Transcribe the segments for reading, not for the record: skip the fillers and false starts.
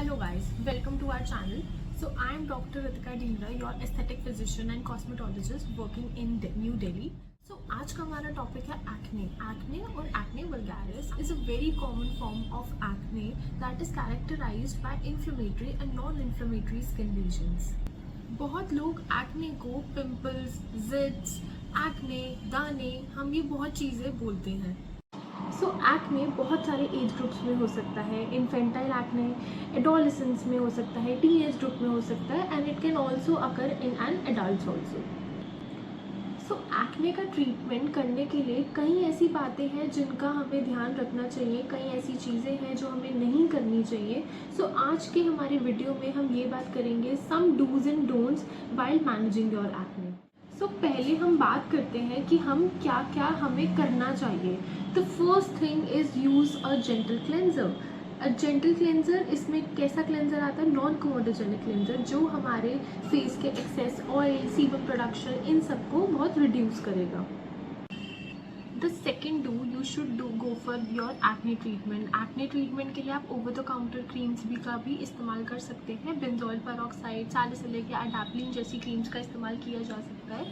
Hello guys, welcome to our channel. So I am Dr. Ritika Dhingra, your aesthetic physician and cosmetologist working in New Delhi. So आज का हमारा topic है acne. Acne और acne vulgaris is a very common form of acne that is characterized by inflammatory and non-inflammatory skin lesions. बहुत लोग acne को pimples, zits, acne, दाने, हम ये बहुत चीज़ें बोलते हैं. सो एक्ने बहुत सारे एज ग्रुप्स में हो सकता है. इन्फेंटाइल एक्ने एडोलेसेंस में हो सकता है, टीन एज ग्रुप में हो सकता है, and it can also occur in an adult also. So acne का ट्रीटमेंट करने के लिए कई ऐसी बातें हैं जिनका हमें ध्यान रखना चाहिए, कई ऐसी चीज़ें हैं जो हमें नहीं करनी चाहिए. सो आज के हमारे वीडियो में हम ये बात करेंगे some do's and don'ts while managing your acne. तो पहले हम बात करते हैं कि हम क्या क्या हमें करना चाहिए. The first thing is use a gentle cleanser. A gentle cleanser, इसमें कैसा क्लेंजर आता है? नॉन कोमोडोजेनिक क्लेंजर, जो हमारे फेस के एक्सेस ऑयल, सीबम प्रोडक्शन, इन सबको बहुत रिड्यूस करेगा. The second do, you should go for your acne treatment. Acne treatment के लिए आप ओवर द काउंटर क्रीम्स का भी इस्तेमाल कर सकते हैं. बेंजोइल पेरोक्साइड, सैलिसिलिक या एडाप्लिन जैसी क्रीम्स का इस्तेमाल किया जा सकता है.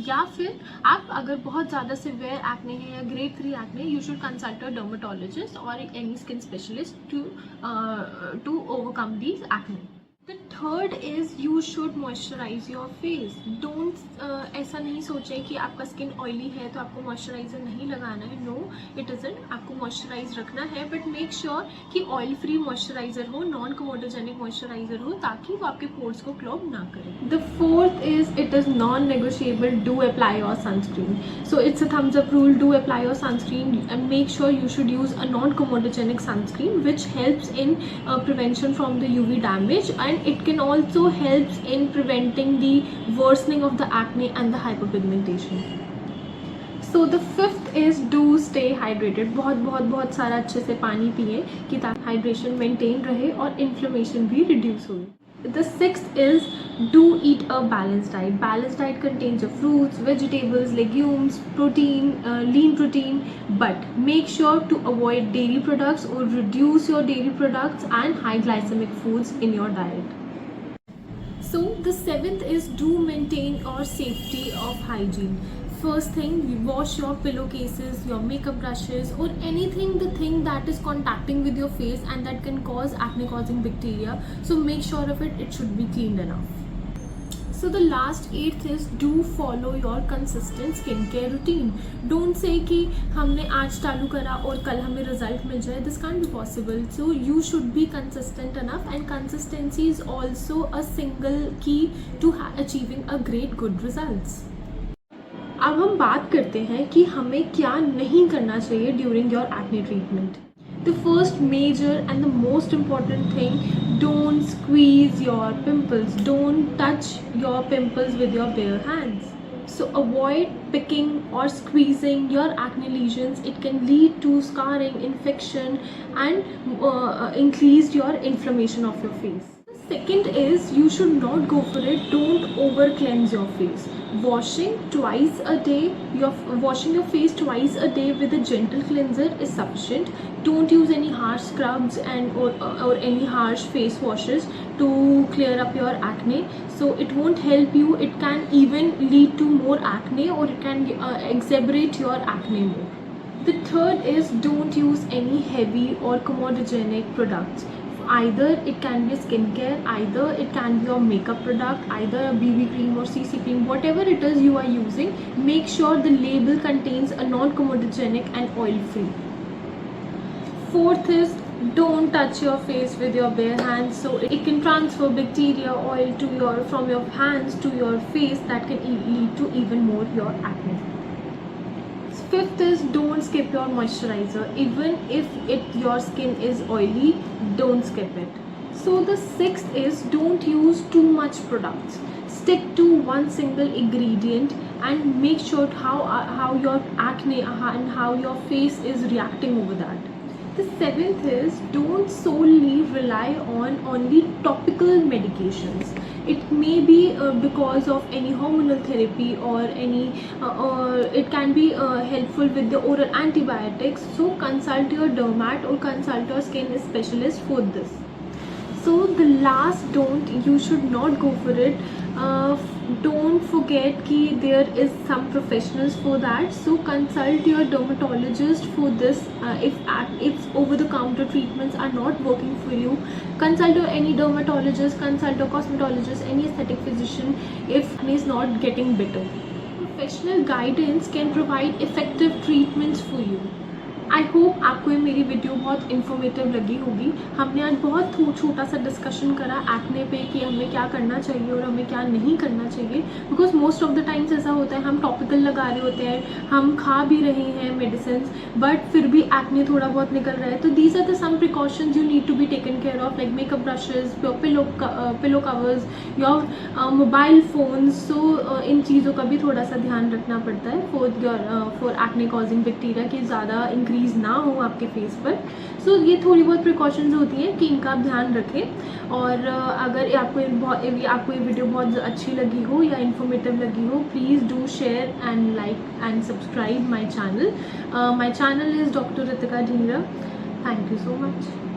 या फिर आप अगर बहुत ज़्यादा सिवियर एक्ने है या grade 3 acne, you should consult a dermatologist और any skin specialist to overcome these acne. The third is you should moisturise your face. Don't ऐसा नहीं सोचें कि आपका स्किन ऑयली है तो आपको मॉइस्चराइज़र नहीं लगाना है. No, it isn't. आपको मॉइस्चराइज रखना है, बट मेक श्योर कि ऑयल फ्री मॉइस्चराइज़र हो, नॉन कोमोडोजेनिक मॉइस्चराइज़र हो, ताकि वो आपके पोर्स को क्लॉग ना करे. The fourth is it is non negotiable, do apply your sunscreen. So it's a thumbs up rule, do apply your sunscreen and make sure you should use a non comedogenic sunscreen which helps in prevention from the UV damage, and it can also helps in preventing the worsening of the acne and the hyperpigmentation. So the fifth is do stay hydrated. बहुत सारा अच्छे से पानी पिए कि ताकि hydration maintain रहे और इन्फ्लेमेशन भी रिड्यूस हो. The sixth is do eat a balanced diet. Balanced diet contains your fruits, vegetables, legumes, protein, lean protein, but make sure to avoid dairy products or reduce your dairy products and high glycemic foods in your diet. So the seventh is do maintain your safety of hygiene. First thing, wash your pillowcases, your makeup brushes, or anything, the thing that is contacting with your face and that can cause acne causing bacteria. So make sure of it, it should be cleaned enough. So the last eighth is do follow your consistent skincare routine. Don't say कि हमने आज चालू करा और कल हमें result मिल जाए. This can't be possible. So you should be consistent enough, and consistency is also a single key to achieving a great good results. अब हम बात करते हैं कि हमें क्या नहीं करना चाहिए during your acne treatment. The first major and the most important thing, don't squeeze your pimples. Don't touch your pimples with your bare hands. So avoid picking or squeezing your acne lesions. It can lead to scarring, infection, and increase your inflammation of your face. Second is you should not go for it. Don't over cleanse your face. Washing your face twice a day with a gentle cleanser is sufficient. Don't use any harsh scrubs and or any harsh face washes to clear up your acne. So it won't help you. It can even lead to more acne, or it can exacerbate your acne more. The third is don't use any heavy or comedogenic products. Either it can be skincare, either it can be your makeup product, either a BB cream or CC cream, whatever it is you are using, make sure the label contains a non-comedogenic and oil free. Fourth is don't touch your face with your bare hands. So it can transfer bacteria, oil from your hands to your face, that can lead to even more your acne. Fifth is don't skip your moisturizer. Even if your skin is oily, don't skip it. So the sixth is don't use too much products. Stick to one single ingredient and make sure how your acne and how your face is reacting over that. The seventh is don't solely rely on only topical medications. It may be because of any hormonal therapy or it can be helpful with the oral antibiotics. So consult your dermat or consult your skin specialist for this. So the last don't, you should not go for it. Don't forget कि there is some professionals for that, so consult your dermatologist for this. If over the counter treatments are not working for you, consult your any dermatologist, consult a cosmetologist, any aesthetic physician if it is not getting better. Professional guidance can provide effective treatments for you. I hope आपको ये मेरी video बहुत informative लगी होगी। हमने आज बहुत छोटा सा डिस्कशन करा एक्ने पे कि हमें क्या करना चाहिए और हमें क्या नहीं करना चाहिए, because most of the times ऐसा होता है हम टॉपिकल लगा रहे होते हैं, हम खा भी रहे हैं मेडिसिन, बट फिर भी एक्ने थोड़ा बहुत निकल रहा है। तो these are the some precautions you need to be taken care of, like makeup brushes, your pillow covers, your mobile phones. So इन चीज़ों का भी थोड़ा सा ध्यान रखना पड़ता है फॉर एक्ने कॉजिंग बैक्टीरिया कि ज़्यादा इंक्रीज ना हो आपके फेस पर। सो ये थोड़ी बहुत प्रिकॉशंस होती हैं कि इनका आप ध्यान रखें। और अगर आपको ये वीडियो बहुत अच्छी लगी हो या इन्फॉर्मेटिव लगी हो, please do share and like and subscribe my channel. My channel is doctor Ritika Dhingra. Thank you so much.